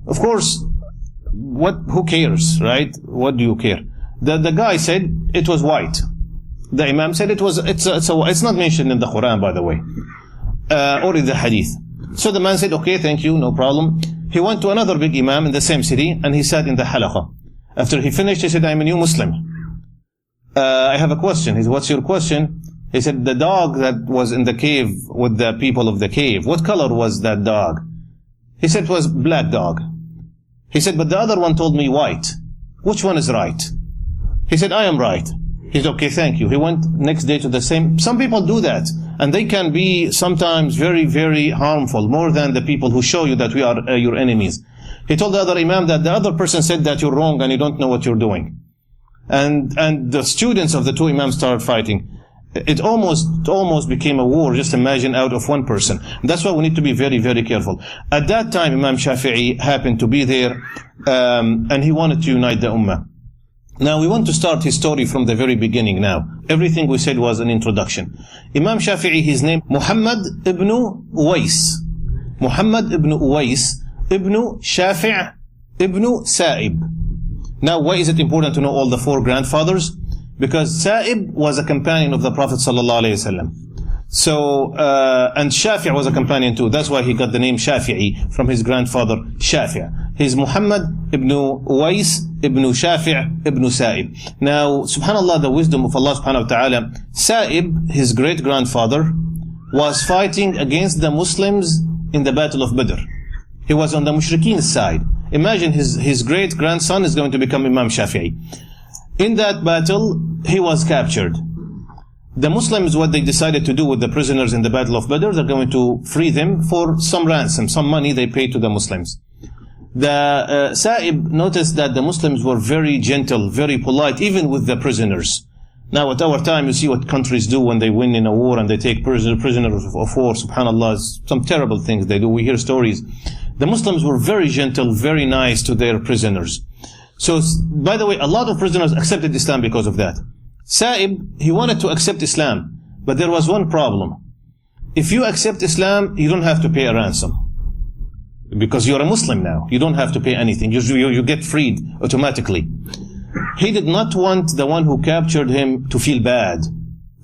Of course, who cares, right? What do you care? The guy said it was white. The Imam said it's not mentioned in the Quran, by the way, or in the Hadith. So the man said, okay, thank you, no problem. He went to another big Imam in the same city, and he sat in the halaqah. After he finished, he said, I'm a new Muslim. I have a question. He said, what's your question? He said, the dog that was in the cave with the people of the cave, what color was that dog? He said, it was black dog. He said, but the other one told me white. Which one is right? He said, I am right. He said, okay, thank you. He went next day to the same. Some people do that, and they can be sometimes very, very harmful, more than the people who show you that we are your enemies. He told the other Imam that the other person said that you're wrong and you don't know what you're doing. And the students of the two Imams started fighting. It almost became a war, just imagine, out of one person. That's why we need to be very, very careful. At that time, Imam Shafi'i happened to be there, and he wanted to unite the Ummah. Now, we want to start his story from the very beginning now. Everything we said was an introduction. Imam Shafi'i, his name, Muhammad ibn Uwais. Muhammad ibn Uwais, ibn Shafi' ibn Sa'ib. Now, why is it important to know all the four grandfathers? Because Sa'ib was a companion of the Prophet sallallahu alaihi wasallam. So, and Shafi' was a companion too. That's why he got the name Shafi'i from his grandfather Shafi'. He's Muhammad ibn Uwais ibn Shafi' ibn Sa'ib. Now, subhanallah, the wisdom of Allah subhanahu wa ta'ala, Sa'ib, his great-grandfather, was fighting against the Muslims in the Battle of Badr. He was on the Mushrikeen's side. Imagine his great-grandson is going to become Imam Shafi'i. In that battle, he was captured. The Muslims, what they decided to do with the prisoners in the Battle of Badr, they're going to free them for some ransom, some money they paid to the Muslims. The Sa'ib noticed that the Muslims were very gentle, very polite, even with the prisoners. Now at our time, you see what countries do when they win in a war and they take prisoners of war. Subhanallah, some terrible things they do. We hear stories. The Muslims were very gentle, very nice to their prisoners. So, by the way, a lot of prisoners accepted Islam because of that. Sa'ib, he wanted to accept Islam, but there was one problem. If you accept Islam, you don't have to pay a ransom. Because you're a Muslim now. You don't have to pay anything. You get freed automatically. He did not want the one who captured him to feel bad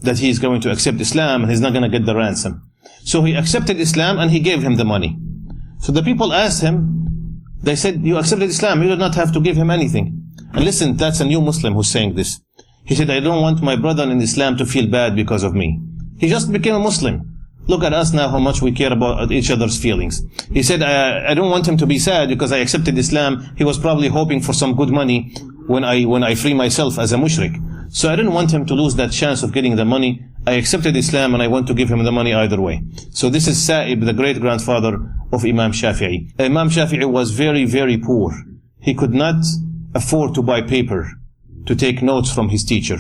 that he is going to accept Islam and he's not going to get the ransom. So he accepted Islam and he gave him the money. So the people asked him, they said, you accepted Islam, you do not have to give him anything. And listen, that's a new Muslim who's saying this. He said, I don't want my brother in Islam to feel bad because of me. He just became a Muslim. Look at us now, how much we care about each other's feelings. He said, I don't want him to be sad because I accepted Islam. He was probably hoping for some good money when I free myself as a mushrik. So I didn't want him to lose that chance of getting the money. I accepted Islam and I want to give him the money either way. So this is Sa'ib, the great-grandfather of Imam Shafi'i. Imam Shafi'i was very, very poor. He could not afford to buy paper to take notes from his teacher.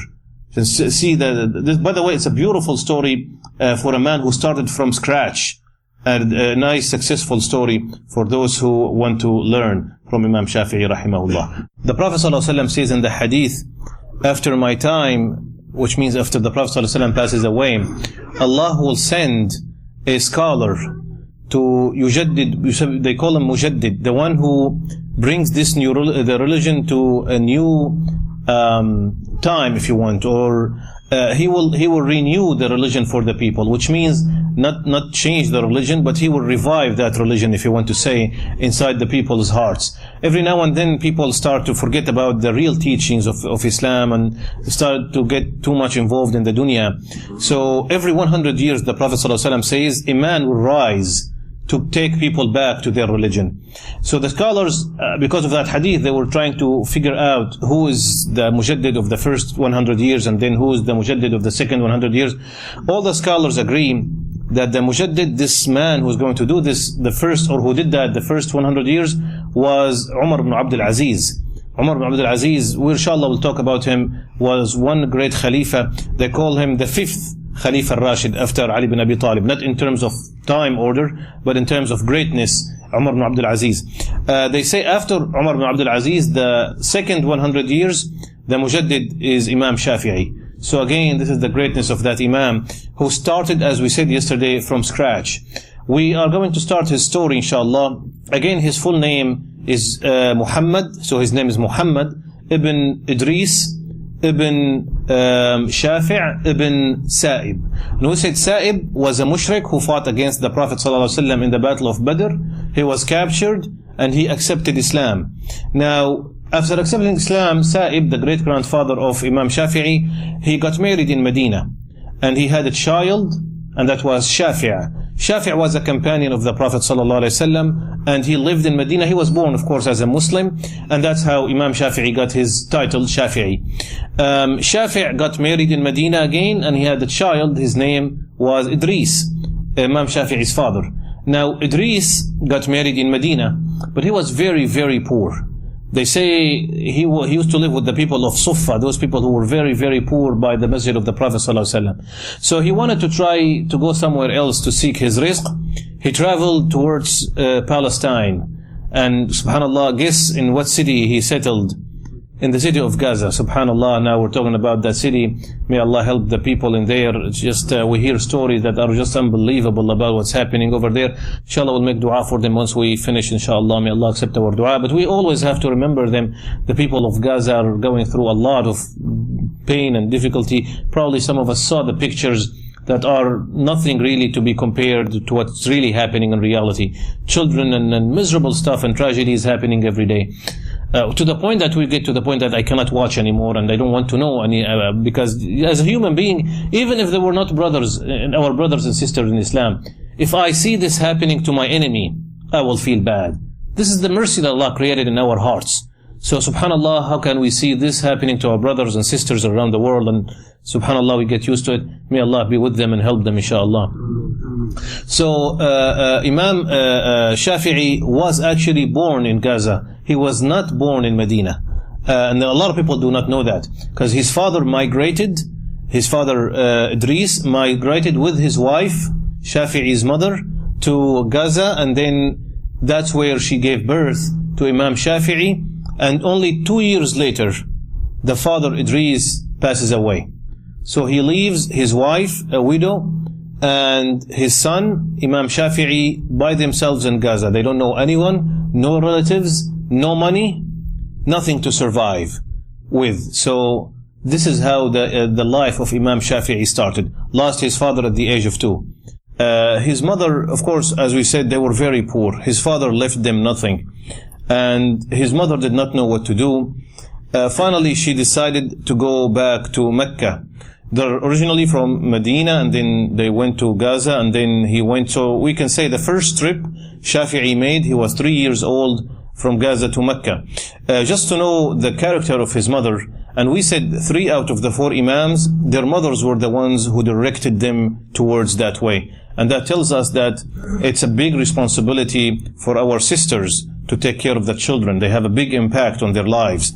See, by the way, it's a beautiful story for a man who started from scratch, and a nice, successful story for those who want to learn from Imam Shafi'i, rahimahullah. The Prophet ﷺ says in the hadith, after my time, which means after the Prophet ﷺ passes away, Allah will send a scholar to Yujaddid, they call him Mujaddid, the one who brings this new the religion to a new time, if you want, or he will renew the religion for the people, which means not change the religion, but he will revive that religion, if you want to say, inside the people's hearts. Every now and then people start to forget about the real teachings of Islam and start to get too much involved in the dunya. So every 100 years the Prophet ﷺ says a man will rise to take people back to their religion. So the scholars, because of that hadith, they were trying to figure out who is the mujaddid of the first 100 years and then who is the mujaddid of the second 100 years. All the scholars agree that the mujaddid, this man who's going to do this, the first, or who did that the first 100 years, was Umar ibn Abdul Aziz. Umar ibn Abdul Aziz, we inshallah will talk about him, was one great Khalifa. They call him the fifth Khalifa al-Rashid after Ali ibn Abi Talib, not in terms of time order, but in terms of greatness, Umar ibn Abdul Aziz. They say after Umar ibn Abdul Aziz, the second 100 years, the mujaddid is Imam Shafi'i. So again, this is the greatness of that Imam, who started, as we said yesterday, from scratch. We are going to start his story, inshallah. Again, his full name is Muhammad, so his name is Muhammad ibn Idris ibn Shafi' ibn Sa'ib. And who said Sa'ib was a mushrik who fought against the Prophet ﷺ in the Battle of Badr. He was captured and he accepted Islam. Now, after accepting Islam, Sa'ib, the great-grandfather of Imam Shafi'i, he got married in Medina. And he had a child, and that was Shafi'. Shafi' was a companion of the Prophet ﷺ, and he lived in Medina. He was born, of course, as a Muslim, and that's how Imam Shafi'i got his title, Shafi'i. Shafi' got married in Medina again, and he had a child. His name was Idris, Imam Shafi'i's father. Now, Idris got married in Medina, but he was very, very poor. They say he used to live with the people of Suffa, those people who were very, very poor by the masjid of the Prophet ﷺ. So he wanted to try to go somewhere else to seek his rizq. He traveled towards Palestine. And subhanAllah, guess in what city he settled? In the city of Gaza. Subhanallah, now we're talking about that city. May Allah help the people in there. It's just we hear stories that are just unbelievable about what's happening over there. Inshallah, we'll make dua for them once we finish, inshallah. May Allah accept our dua. But we always have to remember them. The people of Gaza are going through a lot of pain and difficulty. Probably some of us saw the pictures that are nothing really to be compared to what's really happening in reality. Children and miserable stuff and tragedies happening every day. To the point that we get to the point that I cannot watch anymore and I don't want to know any, because as a human being, even if they were not brothers, our brothers and sisters in Islam, if I see this happening to my enemy, I will feel bad. This is the mercy that Allah created in our hearts. So subhanallah, how can we see this happening to our brothers and sisters around the world, and subhanallah, we get used to it. May Allah be with them and help them, inshallah. So Imam Shafi'i was actually born in Gaza. He was not born in Medina. And a lot of people do not know that, because his father migrated, his father Idris migrated with his wife, Shafi'i's mother, to Gaza, and then that's where she gave birth to Imam Shafi'i. And only 2 years later, the father Idris passes away. So he leaves his wife, a widow, and his son, Imam Shafi'i, by themselves in Gaza. They don't know anyone, no relatives, no money, nothing to survive with. So this is how the life of Imam Shafi'i started. Lost his father at the age of 2. His mother, of course, as we said, they were very poor. His father left them nothing. And his mother did not know what to do. Finally, she decided to go back to Mecca. They're originally from Medina, and then they went to Gaza, and then he went. So we can say the first trip Shafi'i made, he was 3 years old, from Gaza to Mecca. Just to know the character of his mother, and we said 3 out of the 4 Imams, their mothers were the ones who directed them towards that way. And that tells us that it's a big responsibility for our sisters to take care of the children. They have a big impact on their lives.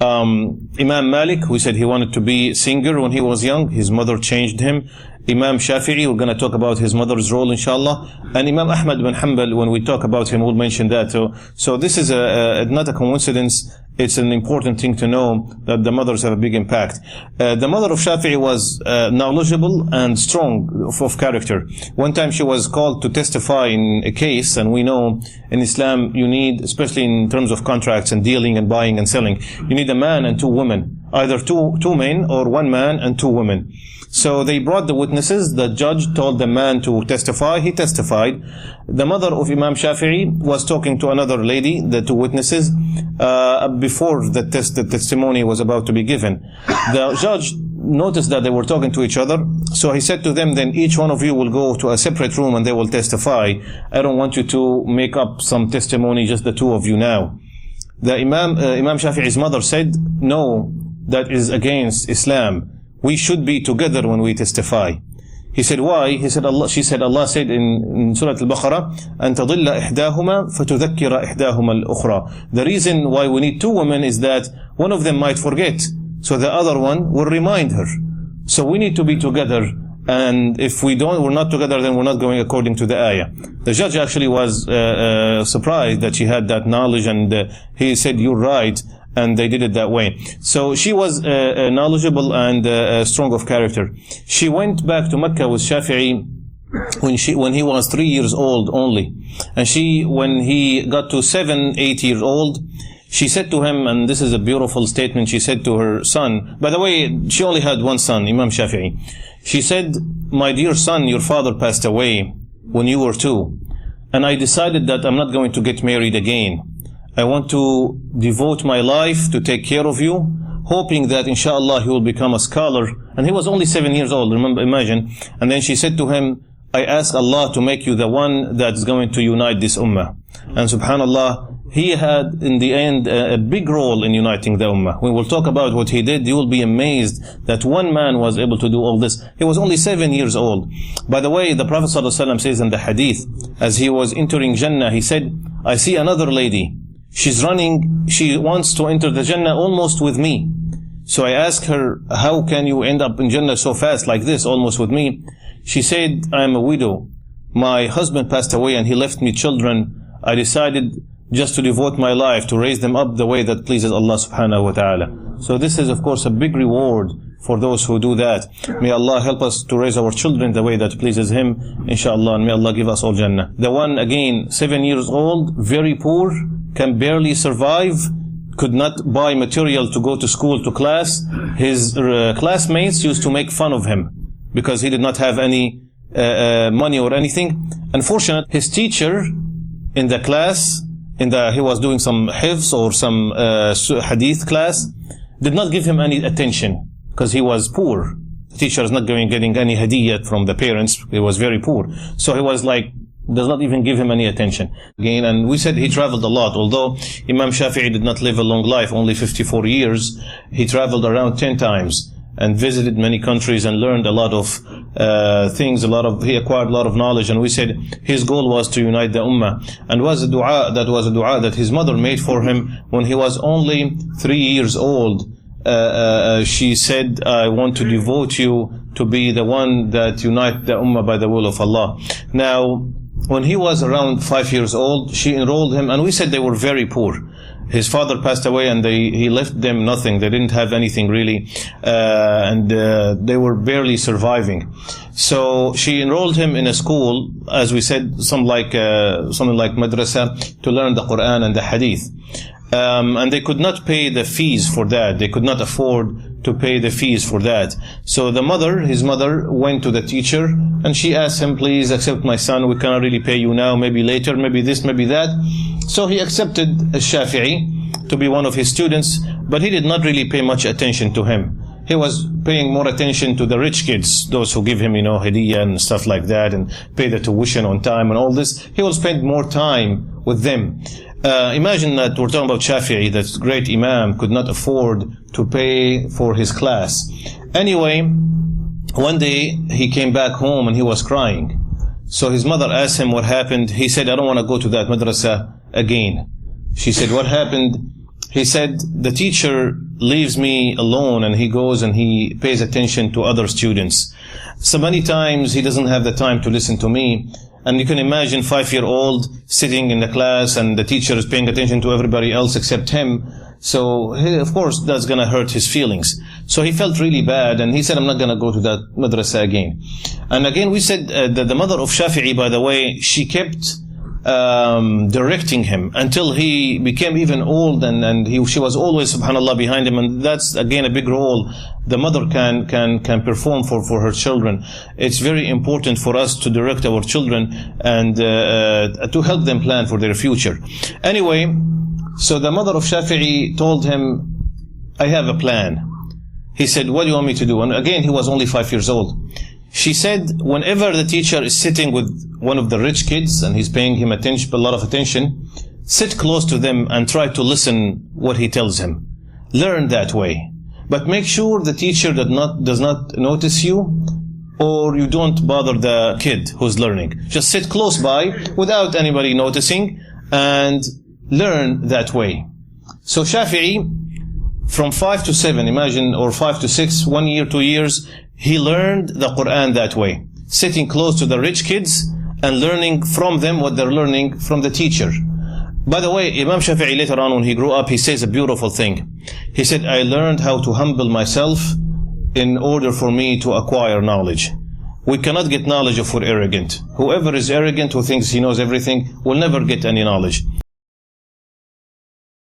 Imam Malik, who said he wanted to be a singer when he was young, his mother changed him. Imam Shafi'i, we're going to talk about his mother's role, inshallah. And Imam Ahmad bin Hanbal, when we talk about him, we'll mention that too. So this is not a coincidence. It's an important thing to know that the mothers have a big impact. The mother of Shafi'i was knowledgeable and strong of character. One time she was called to testify in a case, and we know in Islam you need, especially in terms of contracts and dealing and buying and selling, you need a man and 2 women. Either two men or 1 man and 2 women. So they brought the witnesses. The judge told the man to testify. He testified. The mother of Imam Shafi'i was talking to another lady, the 2 witnesses, before the testimony was about to be given. The judge noticed that they were talking to each other. So he said to them, then each one of you will go to a separate room and they will testify. I don't want you to make up some testimony, just the 2 of you now. The Imam Shafi'i's mother said, no, that is against Islam. We should be together when we testify. He said, why? He said, she said, Allah said in Surah Al-Baqarah, أَن تَضِلَّ إِحْدَاهُمَا فَتُذَكِّرَ إِحْدَاهُمَا الْأُخْرَى. The reason why we need 2 women is that one of them might forget, so the other one will remind her. So we need to be together, and if we're not together, then we're not going according to the ayah. The judge actually was surprised that she had that knowledge, and he said, you're right. And they did it that way. So she was knowledgeable and strong of character. She went back to Mecca with Shafi'i when he was 3 years old only. And when he got to 7, 8 years old, she said to him, and this is a beautiful statement, she said to her son, by the way, she only had one son, Imam Shafi'i. She said, "My dear son, your father passed away when you were 2. And I decided that I'm not going to get married again. I want to devote my life to take care of you, hoping that inshallah he will become a scholar." And he was only 7 years old, imagine. And then she said to him, "I ask Allah to make you the one that's going to unite this ummah." And subhanallah, he had in the end a big role in uniting the ummah. When we'll talk about what he did, you will be amazed that one man was able to do all this. He was only 7 years old. By the way, the Prophet ﷺ says in the hadith, as he was entering Jannah, he said, "I see another lady. She's running, she wants to enter the Jannah almost with me." So I asked her, "How can you end up in Jannah so fast like this, almost with me?" She said, "I am a widow. My husband passed away and he left me children. I decided just to devote my life to raise them up the way that pleases Allah subhanahu wa ta'ala." So this is of course a big reward for those who do that. May Allah help us to raise our children the way that pleases Him, inshallah, and may Allah give us all Jannah. The one, again, 7 years old, very poor, can barely survive, could not buy material to go to school, to class. His classmates used to make fun of him because he did not have any money or anything. Unfortunately, his teacher in the class, he was doing some hifz or some hadith class, did not give him any attention because he was poor. The teacher is not getting any hadiyah from the parents. He was very poor. So he was like, does not even give him any attention. Again, and we said he traveled a lot. Although Imam Shafi'i did not live a long life, only 54 years, he traveled around 10 times and visited many countries and learned a lot of things. He acquired a lot of knowledge. And we said his goal was to unite the ummah. And was a dua that his mother made for him when he was only 3 years old. She said, "I want to devote you to be the one that unite the ummah by the will of Allah." Now, when he was around 5 years old, she enrolled him, and we said they were very poor. His father passed away and he left them nothing. They didn't have anything really, and they were barely surviving. So she enrolled him in a school, as we said, something like madrasa, to learn the Quran and the Hadith. And they could not pay the fees for that. They could not afford to pay the fees for that. So his mother went to the teacher and she asked him, "Please accept my son. We cannot really pay you now, maybe later, maybe this, maybe that." So he accepted Shafi'i to be one of his students, but he did not really pay much attention to him. He was paying more attention to the rich kids, those who give him, hadiyah and stuff like that, and pay the tuition on time and all this. He will spend more time with them. Imagine that we're talking about Shafi'i, that great Imam, could not afford to pay for his class. Anyway, one day he came back home and he was crying. So his mother asked him what happened. He said, "I don't want to go to that madrasa again." She said, "What happened?" He said, "The teacher leaves me alone and he goes and he pays attention to other students. So many times he doesn't have the time to listen to me." And you can imagine 5-year-old sitting in the class and the teacher is paying attention to everybody else except him. So of course that's going to hurt his feelings. So he felt really bad and he said, "I'm not going to go to that madrasa again." And again we said that the mother of Shafi'i, by the way, she kept directing him until he became even old, and she was always, subhanallah, behind him. And that's again a big role the mother can perform for her children. It's very important for us to direct our children and to help them plan for their future. Anyway, so the mother of Shafi'i told him, "I have a plan." He said, "What do you want me to do?" And again, he was only 5 years old. She said, "Whenever the teacher is sitting with one of the rich kids and he's paying him a lot of attention, sit close to them and try to listen what he tells him. Learn that way. But make sure the teacher does not notice you, or you don't bother the kid who's learning. Just sit close by without anybody noticing and learn that way." So Shafi'i, from 5 to 7, imagine, or 5 to 6, 1 year, 2 years, he learned the Quran that way, sitting close to the rich kids and learning from them what they're learning from the teacher. By the way, Imam Shafi'i later on when he grew up, he says a beautiful thing. He said, "I learned how to humble myself in order for me to acquire knowledge." We cannot get knowledge if we're arrogant. Whoever is arrogant, who thinks he knows everything, will never get any knowledge.